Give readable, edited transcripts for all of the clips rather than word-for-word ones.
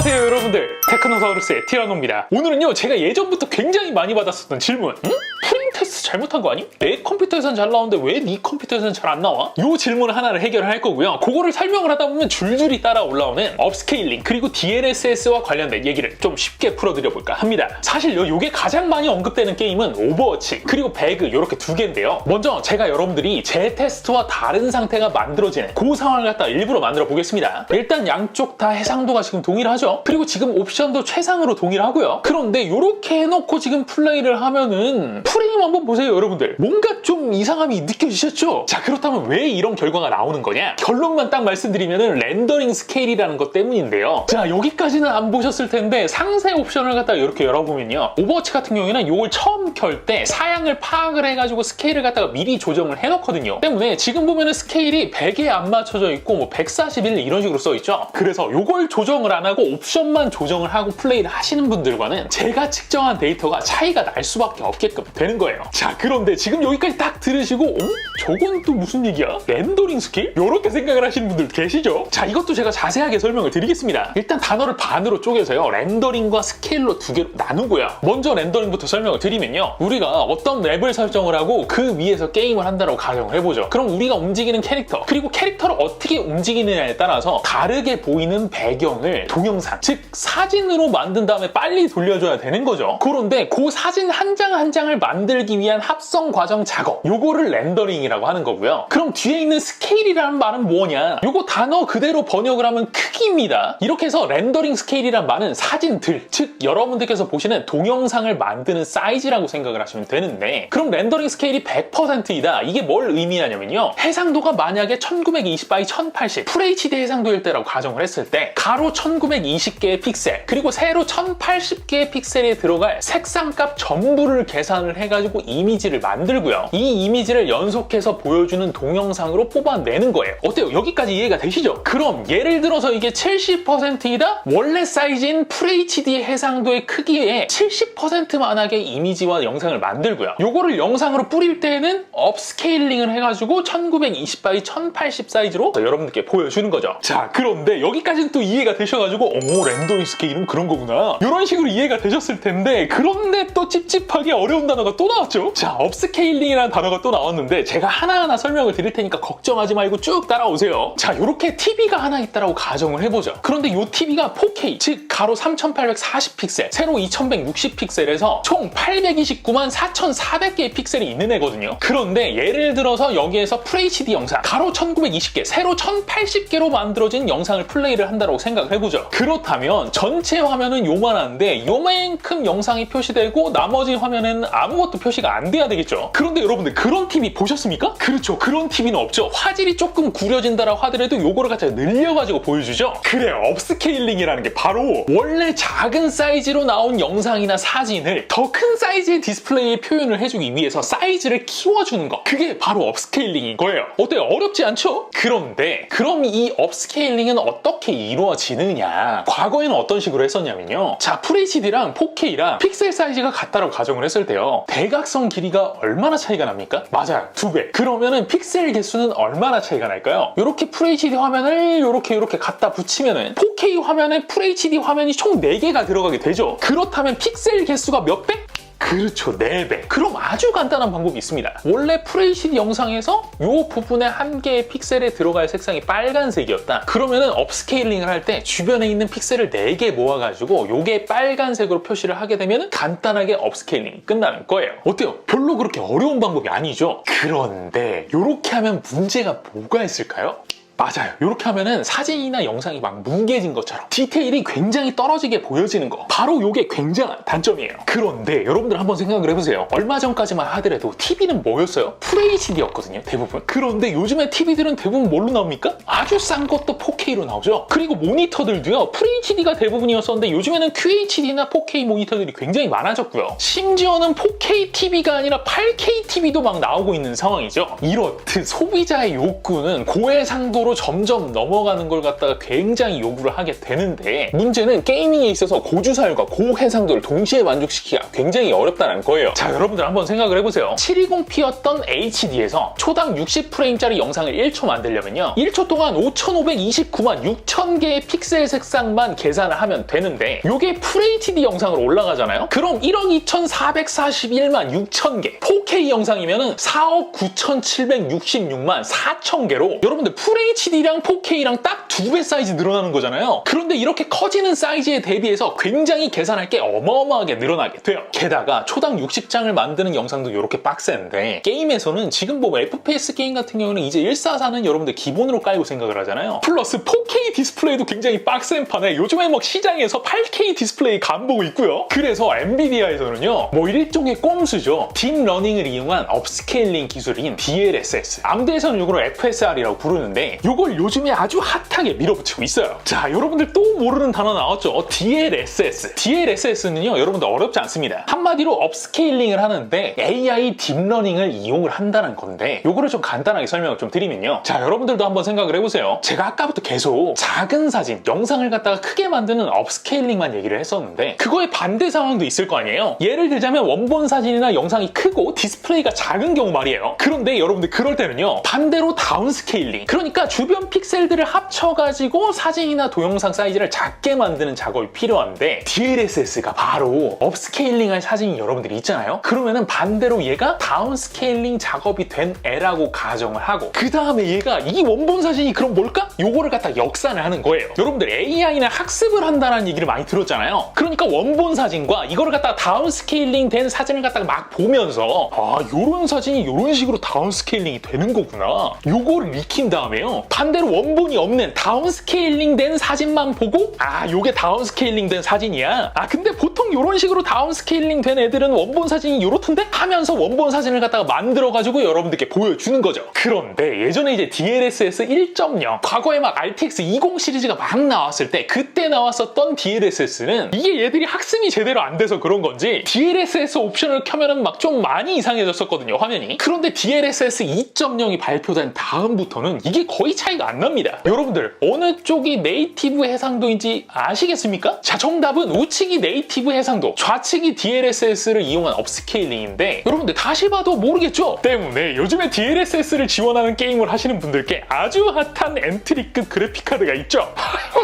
안녕하세요 여러분들, 테크노사우루스의 티라노입니다. 오늘은요 제가 예전부터 굉장히 많이 받았었던 질문, 프레임 테스트 잘못한 거 아님? 내 컴퓨터에선 잘 나오는데 왜 네 컴퓨터에선 잘 안 나와? 요 질문 하나를 해결할 거고요. 그거를 설명을 하다 보면 줄줄이 따라 올라오는 업스케일링 그리고 DLSS와 관련된 얘기를 좀 쉽게 풀어드려볼까 합니다. 사실요 요게 가장 많이 언급되는 게임은 오버워치 그리고 배그 요렇게 두 개인데요. 먼저 제가 여러분들이 제 테스트와 다른 상태가 만들어지는 그 상황을 갖다 일부러 만들어 보겠습니다. 일단 양쪽 다 해상도가 지금 동일하죠. 그리고 지금 옵션도 최상으로 동일하고요. 그런데 요렇게 해놓고 지금 플레이를 하면은 프레임 한번 보세요 여러분들. 뭔가 좀 이상함이 느껴지셨죠? 자, 그렇다면 왜 이런 결과가 나오는 거냐? 결론만 딱 말씀드리면은 렌더링 스케일이라는 것 때문인데요. 자, 여기까지는 안 보셨을 텐데 상세 옵션을 갖다가 이렇게 열어보면요, 오버워치 같은 경우에는 요걸 처음 켤 때 사양을 파악을 해가지고 스케일을 갖다가 미리 조정을 해놓거든요. 때문에 지금 보면은 스케일이 100에 안 맞춰져 있고 뭐 141 이런 식으로 써있죠. 그래서 요걸 조정을 안 하고 옵션만 조정을 하고 플레이를 하시는 분들과는 제가 측정한 데이터가 차이가 날 수밖에 없게끔 되는 거예요. 자, 그런데 지금 여기까지 딱 들으시고 저건 또 무슨 얘기야? 렌더링 스케일? 요렇게 생각을 하시는 분들 계시죠? 자, 이것도 제가 자세하게 설명을 드리겠습니다. 일단 단어를 반으로 쪼개서요, 렌더링과 스케일로 두 개로 나누고요. 먼저 렌더링부터 설명을 드리면요, 우리가 어떤 맵을 설정을 하고 그 위에서 게임을 한다고 가정을 해보죠. 그럼 우리가 움직이는 캐릭터 그리고 캐릭터를 어떻게 움직이느냐에 따라서 다르게 보이는 배경을 동영상, 즉 사진으로 만든 다음에 빨리 돌려줘야 되는 거죠. 그런데 그 사진 한 장 한 장을 만들기 위한 합성 과정 작업, 요거를 렌더링이라고 하는 거고요. 그럼 뒤에 있는 스케일이라는 말은 뭐냐? 요거 단어 그대로 번역을 하면 크기입니다. 이렇게 해서 렌더링 스케일이란 말은 사진들, 즉 여러분들께서 보시는 동영상을 만드는 사이즈라고 생각을 하시면 되는데, 그럼 렌더링 스케일이 100%이다. 이게 뭘 의미하냐면요, 해상도가 만약에 1920x 1080 FHD 해상도일 때라고 가정을 했을 때 가로 1920개의 픽셀 그리고 세로 1080개의 픽셀에 들어갈 색상값 전부를 계산을 해가지고 이미지를 만들고요. 이 이미지를 연속해서 보여주는 동영상으로 뽑아내는 거예요. 어때요? 여기까지 이해가 되시죠? 그럼 예를 들어서 이게 70%이다? 원래 사이즈인 FHD 해상도의 크기의 70%만하게 이미지와 영상을 만들고요. 요거를 영상으로 뿌릴 때에는 업스케일링을 해가지고 1920x 1080 사이즈로 여러분들께 보여주는 거죠. 자, 그런데 여기까지는 또 이해가 되셔가지고 렌더링 스케일은 그런 거구나, 이런 식으로 이해가 되셨을 텐데, 그런데 또 찝찝하게 어려운 단어가 또 나왔죠. 자, 업스케일링이라는 단어가 또 나왔는데 제가 하나하나 설명을 드릴 테니까 걱정하지 말고 쭉 따라오세요. 자, 요렇게 TV가 하나 있다라고 가정을 해보죠. 그런데 요 TV가 4K, 즉 가로 3840픽셀, 세로 2160픽셀에서 총 829만 4400개의 픽셀이 있는 애거든요. 그런데 예를 들어서 여기에서 FHD 영상 가로 1920개, 세로 1080개로 만들어진 영상을 플레이를 한다고 생각을 해보죠. 그렇다면 전체 화면은 요만한데 요만큼 영상이 표시되고 나머지 화면에는 아무것도 표시가 안 돼야 되겠죠. 그런데 여러분들 그런 TV 보셨습니까? 그렇죠, 그런 TV는 없죠. 화질이 조금 구려진다라고 하더라도 요거를 같이 늘려가지고 보여주죠. 그래요, 업스케일링이라는 게 바로 원래 작은 사이즈로 나온 영상이나 사진을 더 큰 사이즈의 디스플레이에 표현을 해주기 위해서 사이즈를 키워주는 거, 그게 바로 업스케일링인 거예요. 어때요? 어렵지 않죠? 그런데 그럼 이 업스케일링은 어떻게 이루어지느냐? 과거에는 어떤 식으로 했었냐면요, 자, FHD랑 4K랑 픽셀 사이즈가 같다고 가정을 했을 때요, 대각선 길이가 얼마나 차이가 납니까? 맞아요, 2배. 그러면은 픽셀 개수는 얼마나 차이가 날까요? 이렇게 FHD 화면을 이렇게 갖다 붙이면은 4K 화면에 FHD 화면이 총 4개가 들어가게 되죠. 그렇다면 픽셀 개수가 몇 배? 그렇죠, 4배. 그럼 아주 간단한 방법이 있습니다. 원래 FHD 영상에서 이 부분에 한 개의 픽셀에 들어갈 색상이 빨간색이었다. 그러면은 업스케일링을 할 때 주변에 있는 픽셀을 4개 모아가지고 요게 빨간색으로 표시를 하게 되면 간단하게 업스케일링이 끝나는 거예요. 어때요? 별로 그렇게 어려운 방법이 아니죠? 그런데 이렇게 하면 문제가 뭐가 있을까요? 맞아요, 이렇게 하면은 사진이나 영상이 막 뭉개진 것처럼 디테일이 굉장히 떨어지게 보여지는 거, 바로 이게 굉장한 단점이에요. 그런데 여러분들 한번 생각을 해보세요. 얼마 전까지만 하더라도 TV는 뭐였어요? FHD였거든요, 대부분. 그런데 요즘에 TV들은 대부분 뭘로 나옵니까? 아주 싼 것도 4K로 나오죠. 그리고 모니터들도요, FHD가 대부분이었었는데 요즘에는 QHD나 4K 모니터들이 굉장히 많아졌고요. 심지어는 4K TV가 아니라 8K TV도 막 나오고 있는 상황이죠. 이렇듯 소비자의 욕구는 고해상도로 쪽으로 점점 넘어가는 걸 갖다가 굉장히 요구를 하게 되는데, 문제는 게이밍에 있어서 고주사율과 고해상도를 동시에 만족시키기가 굉장히 어렵다는 거예요. 자, 여러분들 한번 생각을 해보세요. 720p였던 HD에서 초당 60프레임짜리 영상을 1초 만들려면요, 1초 동안 5529만 6,000개의 픽셀 색상만 계산을 하면 되는데, 요게 FHD 영상으로 올라가잖아요? 그럼 1억 2,441만 6,000개, 4K 영상이면은 4억 9,766만 4,000개로 여러분들 FHD랑 4K랑 딱 2배 사이즈 늘어나는 거잖아요. 그런데 이렇게 커지는 사이즈에 대비해서 굉장히 계산할 게 어마어마하게 늘어나게 돼요. 게다가 초당 60장을 만드는 영상도 이렇게 빡센데, 게임에서는 지금 뭐 FPS 게임 같은 경우는 이제 144는 여러분들 기본으로 깔고 생각을 하잖아요. 플러스 4K 디스플레이도 굉장히 빡센 판에 요즘에 막 시장에서 8K 디스플레이 간보고 있고요. 그래서 엔비디아에서는요, 뭐 일종의 꼼수죠. 딥러닝을 이용한 업스케일링 기술인 DLSS, 암드에서는 이걸 FSR이라고 부르는데, 이걸 요즘에 아주 핫하게 밀어붙이고 있어요. 자, 여러분들 또 모르는 단어 나왔죠? DLSS. DLSS는요, 여러분들 어렵지 않습니다. 한마디로 업스케일링을 하는데 AI 딥러닝을 이용을 한다는 건데, 요거를 좀 간단하게 설명을 좀 드리면요. 자, 여러분들도 한번 생각을 해보세요. 제가 아까부터 계속 작은 사진, 영상을 갖다가 크게 만드는 업스케일링만 얘기를 했었는데, 그거의 반대 상황도 있을 거 아니에요? 예를 들자면 원본 사진이나 영상이 크고 디스플레이가 작은 경우 말이에요. 그런데 여러분들 그럴 때는요, 반대로 다운스케일링, 그러니까 주변 픽셀들을 합쳐가지고 사진이나 동영상 사이즈를 작게 만드는 작업이 필요한데, DLSS가 바로 업스케일링할 사진이 여러분들이 있잖아요? 그러면은 반대로 얘가 다운스케일링 작업이 된 애라고 가정을 하고, 그 다음에 얘가 이 원본 사진이 그럼 뭘까? 요거를 갖다 역산을 하는 거예요. 여러분들 AI는 학습을 한다는 얘기를 많이 들었잖아요. 그러니까 원본 사진과 이거를 갖다가 다운스케일링 된 사진을 갖다가 막 보면서, 아, 요런 사진이 요런 식으로 다운스케일링이 되는 거구나, 요거를 익힌 다음에요, 반대로 원본이 없는 다운스케일링 된 사진만 보고, 아, 요게 다운스케일링 된 사진이야, 아, 근데 보통 요런 식으로 다운스케일링 된 애들은 원본 사진이 요렇던데? 하면서 원본 사진을 갖다가 만들어가지고 여러분들께 보여주는 거죠. 그런데 예전에 이제 DLSS 1.0, 과거에 막 RTX 20 시리즈가 막 나왔을 때, 그때 나왔었던 DLSS는 이게 얘들이 학습이 제대로 안 돼서 그런 건지 DLSS 옵션을 켜면은 막 좀 많이 이상해졌었거든요, 화면이. 그런데 DLSS 2.0이 발표된 다음부터는 이게 거의 차이가 안 납니다. 여러분들 어느 쪽이 네이티브 해상도인지 아시겠습니까? 자, 정답은 우측이 네이티브 해상도, 좌측이 DLSS를 이용한 업스케일링인데, 여러분들 다시 봐도 모르겠죠? 때문에 요즘에 DLSS를 지원하는 게임을 하시는 분들께 아주 핫한 엔트리급 그래픽카드가 있죠.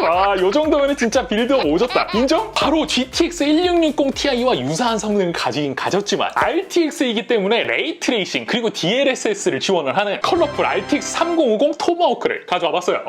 아, 요 정도면 진짜 빌드업 오졌다, 인정? 바로 GTX 1660 Ti와 유사한 성능을 가졌지만 RTX이기 때문에 레이트레이싱 그리고 DLSS를 지원을 하는 컬러풀 RTX 3050 토마호크를 가져와 봤어요.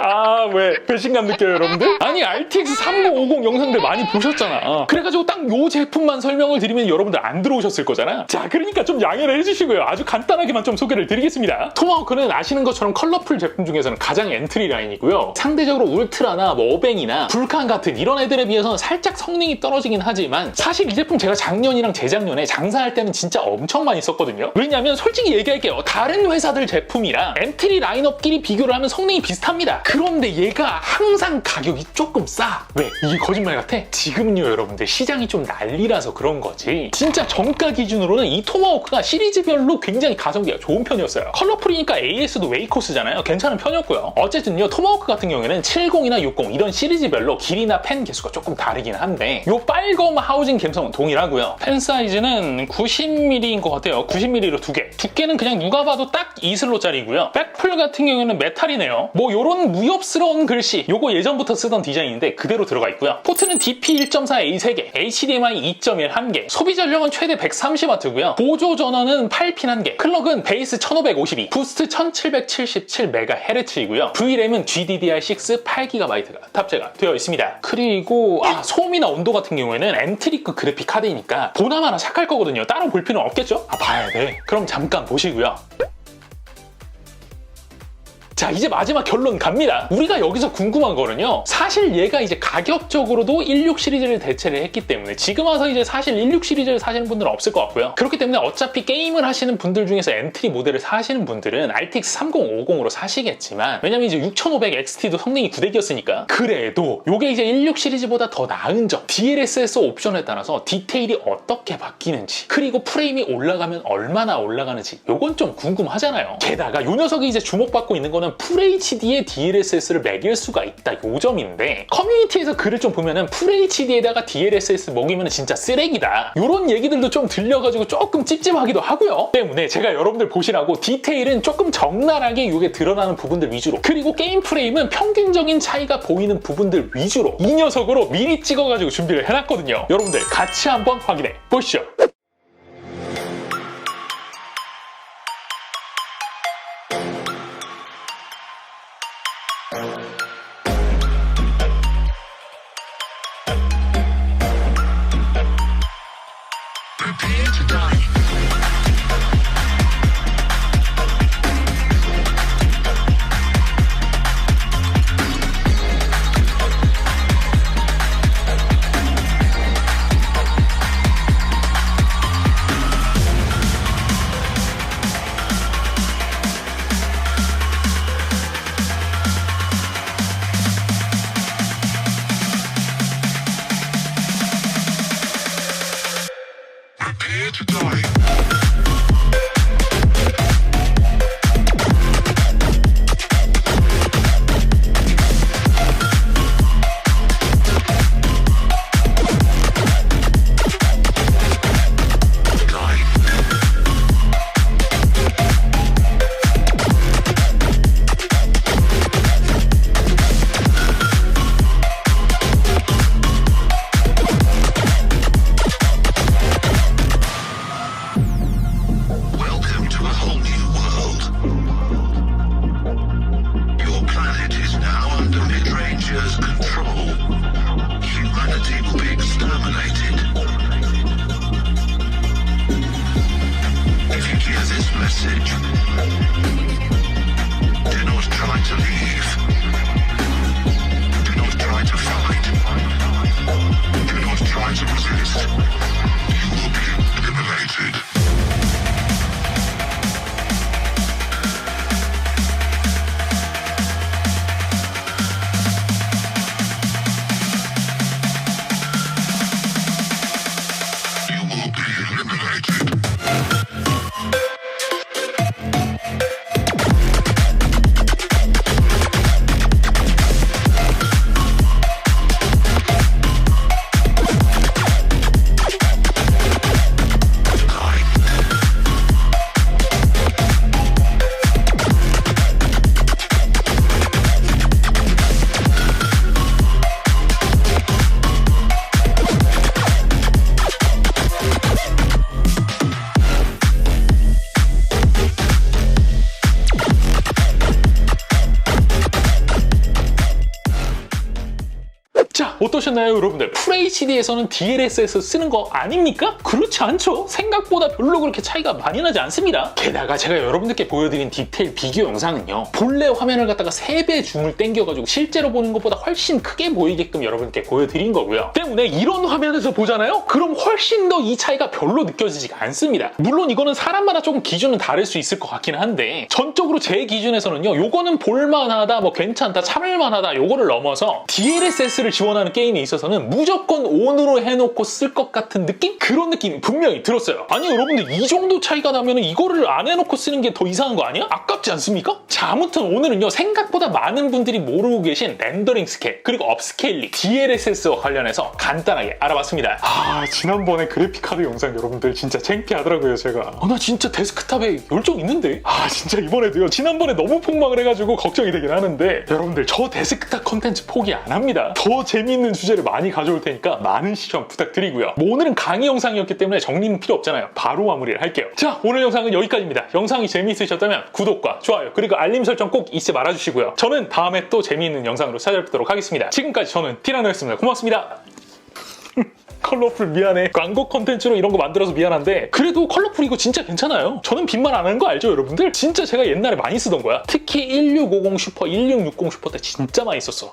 아, 왜 배신감 느껴요, 여러분들? 아니, RTX 3050 영상들 많이 보셨잖아. 그래가지고 딱 요 제품만 설명을 드리면 여러분들 안 들어오셨을 거잖아. 자, 그러니까 좀 양해를 해주시고요. 아주 간단하게만 좀 소개를 드리겠습니다. 토마호크는 아시는 것처럼 컬러풀 제품 중에서는 가장 엔트리 라인이고요. 상대적으로 울트라나 뭐 어뱅이나 불칸 같은 이런 애들에 비해서는 살짝 성능이 떨어지긴 하지만, 사실 이 제품 제가 작년이랑 재작년에 장사할 때는 진짜 엄청 많이 썼거든요. 왜냐면 솔직히 얘기할게요, 다른 회사들 제품이랑 엔트리 라인업끼리 비교를 하면 성능이 비슷합니다. 그런데 얘가 항상 가격이 조금 싸. 왜? 이게 거짓말 같아? 지금은요, 여러분들 시장이 좀 난리라서 그런 거지, 진짜 정가 기준으로는 이 토마호크가 시리즈별로 굉장히 가성비가 좋은 편이었어요. 컬러풀이니까 AS도 웨이코스잖아요. 괜찮은 편이었고요. 어쨌든요, 토마호크 같은 경우에는 70이나 60 이런 시리즈별로 길이나 펜 개수가 조금 다르긴 한데, 요 빨검 하우징 감성은 동일하고요. 펜 사이즈는 90mm인 것 같아요. 90mm로 2개. 두께는 그냥 누가 봐도 딱 2슬롯짜리고요. 백플 같은 경우에는 메탈이네요. 뭐 요런 무협스러운 글씨, 요거 예전부터 쓰던 디자인인데 그대로 들어가 있고요. 포트는 DP1.4A 3개, HDMI 2.1 1개, 소비 전력은 최대 130W고요. 보조 전원은 8핀 1개, 클럭은 베이스 1552, 부스트 1777MHz이고요. VRAM은 GDDR6 8GB가 탑재가 되어 있습니다. 그리고 소음이나 온도 같은 경우에는 엔트리급 그래픽 카드이니까 보나마나 착할 거거든요. 따로 볼 필요는 없겠죠? 봐야 돼. 그럼 잠깐 보시고요. 자, 이제 마지막 결론 갑니다. 우리가 여기서 궁금한 거는요, 사실 얘가 이제 가격적으로도 16 시리즈를 대체를 했기 때문에 지금 와서 이제 사실 16 시리즈를 사시는 분들은 없을 것 같고요. 그렇기 때문에 어차피 게임을 하시는 분들 중에서 엔트리 모델을 사시는 분들은 RTX 3050으로 사시겠지만, 왜냐면 이제 6500 XT도 성능이 9대기였으니까. 그래도 요게 이제 16 시리즈보다 더 나은 점, DLSS 옵션에 따라서 디테일이 어떻게 바뀌는지, 그리고 프레임이 올라가면 얼마나 올라가는지, 요건 좀 궁금하잖아요. 게다가 요 녀석이 이제 주목받고 있는 거는 보면은 FHD에 DLSS를 매길 수가 있다 요 점인데, 커뮤니티에서 글을 좀 보면은 FHD에다가 DLSS 먹이면 진짜 쓰레기다 요런 얘기들도 좀 들려가지고 조금 찝찝하기도 하고요. 때문에 제가 여러분들 보시라고 디테일은 조금 적나라하게 이게 드러나는 부분들 위주로, 그리고 게임 프레임은 평균적인 차이가 보이는 부분들 위주로 이 녀석으로 미리 찍어가지고 준비를 해놨거든요. 여러분들 같이 한번 확인해 보시죠. 어떠셨나요 여러분들? FHD에서는 DLSS 쓰는 거 아닙니까? 그렇지 않죠? 생각보다 별로 그렇게 차이가 많이 나지 않습니다. 게다가 제가 여러분들께 보여드린 디테일 비교 영상은요, 본래 화면을 갖다가 3배 줌을 당겨가지고 실제로 보는 것보다 훨씬 크게 보이게끔 여러분께 보여드린 거고요. 때문에 이런 화면에서 보잖아요? 그럼 훨씬 더 이 차이가 별로 느껴지지가 않습니다. 물론 이거는 사람마다 조금 기준은 다를 수 있을 것 같긴 한데, 전적으로 제 기준에서는요, 요거는 볼만하다, 뭐 괜찮다, 참을만하다 요거를 넘어서 DLSS를 지원하는 게임에 있어서는 무조건 ON으로 해놓고 쓸 것 같은 느낌? 그런 느낌이 분명히 들었어요. 아니 여러분들, 이 정도 차이가 나면 이거를 안 해놓고 쓰는 게 더 이상한 거 아니야? 아깝지 않습니까? 자, 아무튼 오늘은요, 생각보다 많은 분들이 모르고 계신 렌더링 스케일 그리고 업스케일링 DLSS와 관련해서 간단하게 알아봤습니다. 지난번에 그래픽카드 영상 여러분들 진짜 창피하더라고요. 제가 나 진짜 데스크탑에 열정 있는데 진짜 이번에도요, 지난번에 너무 폭망을 해가지고 걱정이 되긴 하는데, 여러분들 저 데스크탑 컨텐츠 포기 안 합니다. 더 재미있는 주제를 많이 가져올 테니까 많은 시청 부탁드리고요. 뭐 오늘은 강의 영상이었기 때문에 정리는 필요 없잖아요. 바로 마무리를 할게요. 자, 오늘 영상은 여기까지입니다. 영상이 재미있으셨다면 구독과 좋아요 그리고 알림 설정 꼭 잊지 말아주시고요. 저는 다음에 또 재미있는 영상으로 찾아뵙도록 하겠습니다. 지금까지 저는 티라노였습니다. 고맙습니다. 컬러풀 미안해. 광고 컨텐츠로 이런 거 만들어서 미안한데, 그래도 컬러풀 이거 진짜 괜찮아요. 저는 빈말 안 하는 거 알죠 여러분들? 진짜 제가 옛날에 많이 쓰던 거야. 특히 1650 슈퍼, 1660 슈퍼 때 진짜 많이 썼어.